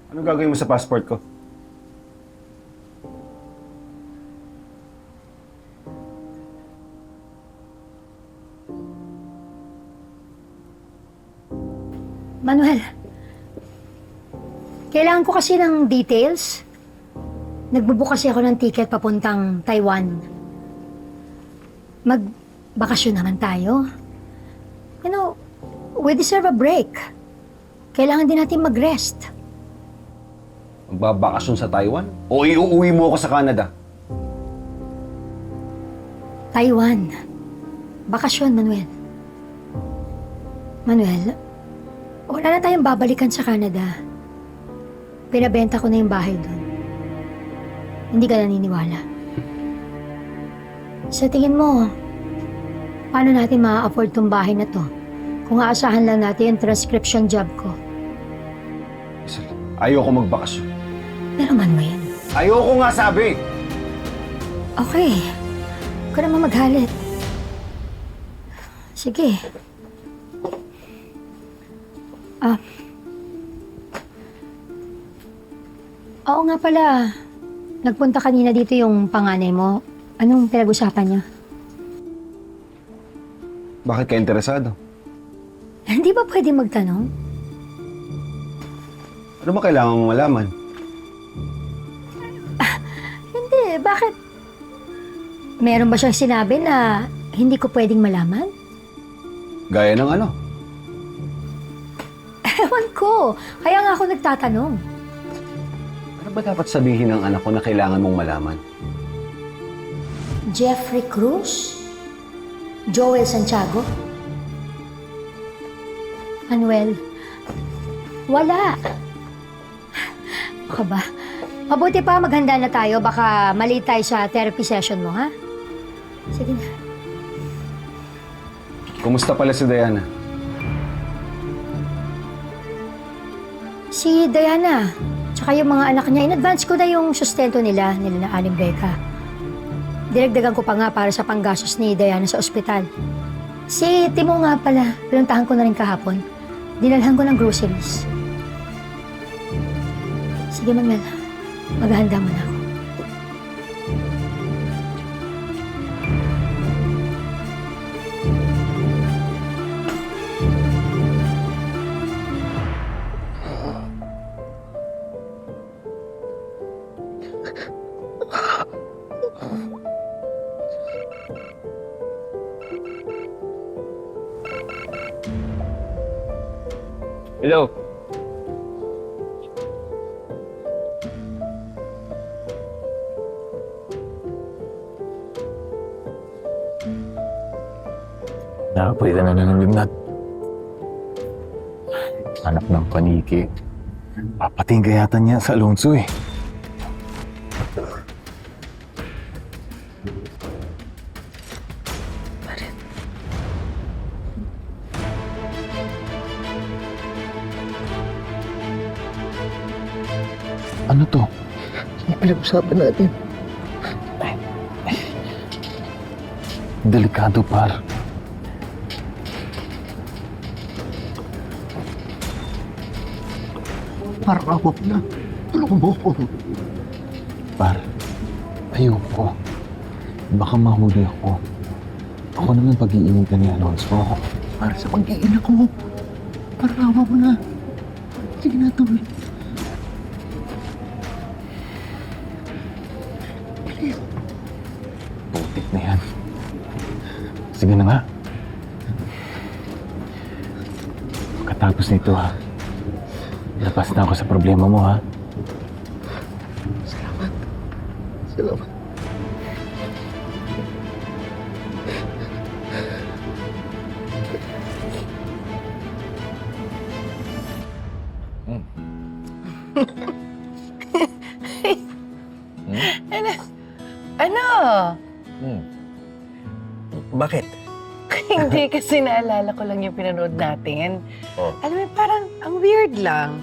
Anong gagawin mo sa passport ko? Manuel, kailangan ko kasi ng details. Nagbubook kasi ako ng ticket papuntang Taiwan. Magbakasyon naman tayo. You know, we deserve a break. Kailangan din natin mag-rest. Magbabakasyon sa Taiwan? O iuuwi mo ako sa Canada? Taiwan. Bakasyon, Manuel. Manuel, wala na tayong babalikan sa Canada. Pinabenta ko na yung bahay doon. Hindi ka naniniwala. Sa tingin mo, paano natin ma-afford tong bahay na to kung aasahan lang natin yung transcription job ko? Ayoko magbakasyon. Pero Manuel, Ayoko nga sabi! okay. Huwag ka naman maghalit. Sige. Oo nga pala. Nagpunta kanina dito yung panganay mo. Anong pinag-usapan niya? Bakit ka interesado? Hindi ba pwede magtanong? Ano ba kailangan mong malaman? Hindi, bakit? Meron ba siyang sinabi na hindi ko pwedeng malaman? Gaya ng ano? Ewan ko. Kaya nga ako nagtatanong. Ano ba dapat sabihin ng anak ko na kailangan mong malaman? Jeffrey Cruz? Joel Santiago? Manuel? Wala. Baka ba? Mabuti pa maghanda na tayo. Baka mali tayo sa therapy session mo, ha? Sige na. Kumusta pala si Diana? Si Diana, tsaka yung mga anak niya, in-advance ko na yung sustento nila na Aling Becca. Dinagdagan ko pa nga para sa panggastos ni Diana sa ospital. Si Timo nga pala, pinuntahan ko na rin kahapon. Dinalhan ko ng groceries. Sige, Manuel. Maghahanda mo na ako. Hello. Nakapoy ka na ng lignat. Anak ng paniki. Papating kayatan niya sa Alonso eh. Ano to? Ano pinag-usapan natin? Delikado, par. Par, awap na. Tulungan mo ko. Par, ayoko. Baka mahuli ako. Ako naman pag-iinitan ni Alonso. Para sa pag-iinak ko. Par, awap mo na. Sige na, tuloy. Putik na yan. Sige na nga. Pagkatapos nito ha, labas na ako sa problema mo ha. Salamat. Salamat. Ano? Bakit? Hindi kasi naalala ko lang yung pinanood natin. Oh. Alam mo, parang ang weird lang.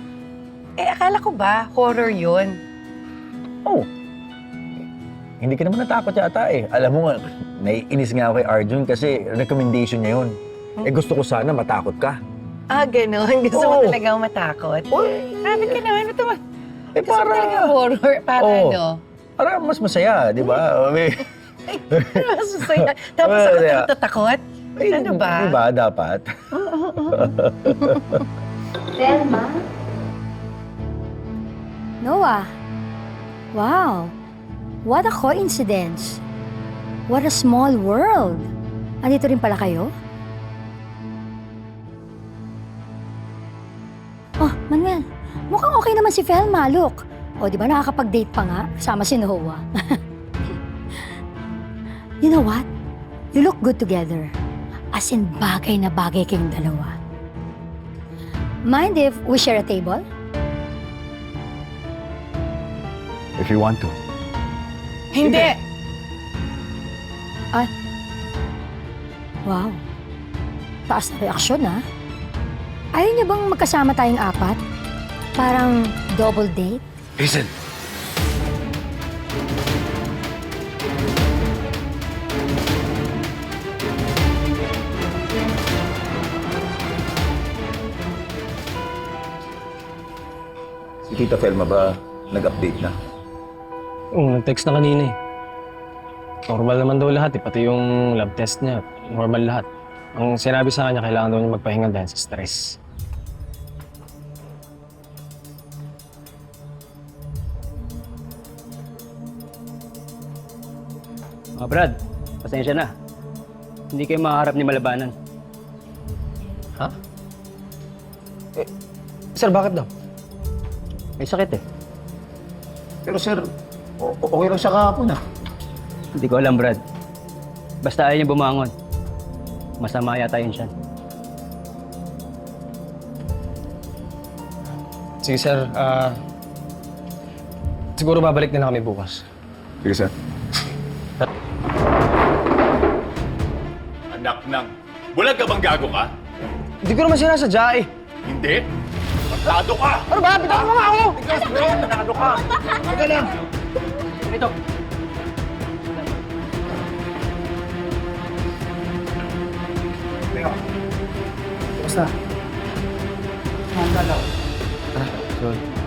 Eh, akala ko ba horror yun? Oh. Hindi ka naman natakot yata eh. Alam mo nga, naiinis nga ako kay Arjun kasi recommendation niya yun. Eh gusto ko sana matakot ka. Ah, gano'n. Gusto mo Oo. talagang matakot? Uy! Grabe ka naman. Ba't naman? Eh, Gusto ko talaga horror. Para Oo. ano? Para mas masaya, di ba? Mas masaya. Tapos ako Masaya. natatakot? Ano ba? Di ba, dapat? Velma? Noah. Wow. What a coincidence. What a small world. Andito rin pala kayo? Oh, Manuel. Mukhang okay naman si Velma. Look. O, di ba nakakapag-date pa nga? Kasama si Noah. You know what? You look good together. As in, bagay na bagay kayong dalawa. Mind if we share a table? If you want to. Hindi. Wow. Taas na reaksyon, ha? Ayaw niyo bang magkasama tayong apat? Parang double date? Listen. Si Tita Felma ba nag-update na? Nag-text na kanina eh. Normal naman daw lahat eh, pati yung lab test niya, normal lahat. Ang sinabi sa kanya, kailangan daw niya magpahinga dahil sa stress. Brad, pasensya na. Hindi kayo makaharap ni Malabanan. Ha? Sir, bakit daw? May sakit eh. Pero sir, okay lang siya kahapon ah. Hindi ko alam, Brad. Basta ayaw niya bumangon. Masama yata yun siya. Sige sir, siguro babalik na kami bukas. Sige sir. Anak ng... Bulag ka bang gago ka? Hindi ko naman sinasadya eh. Hindi. Matado ka! Ano ba? Bitawan mo nga ako! Matado ka! Teka lang! Ito. Basta. Sorry.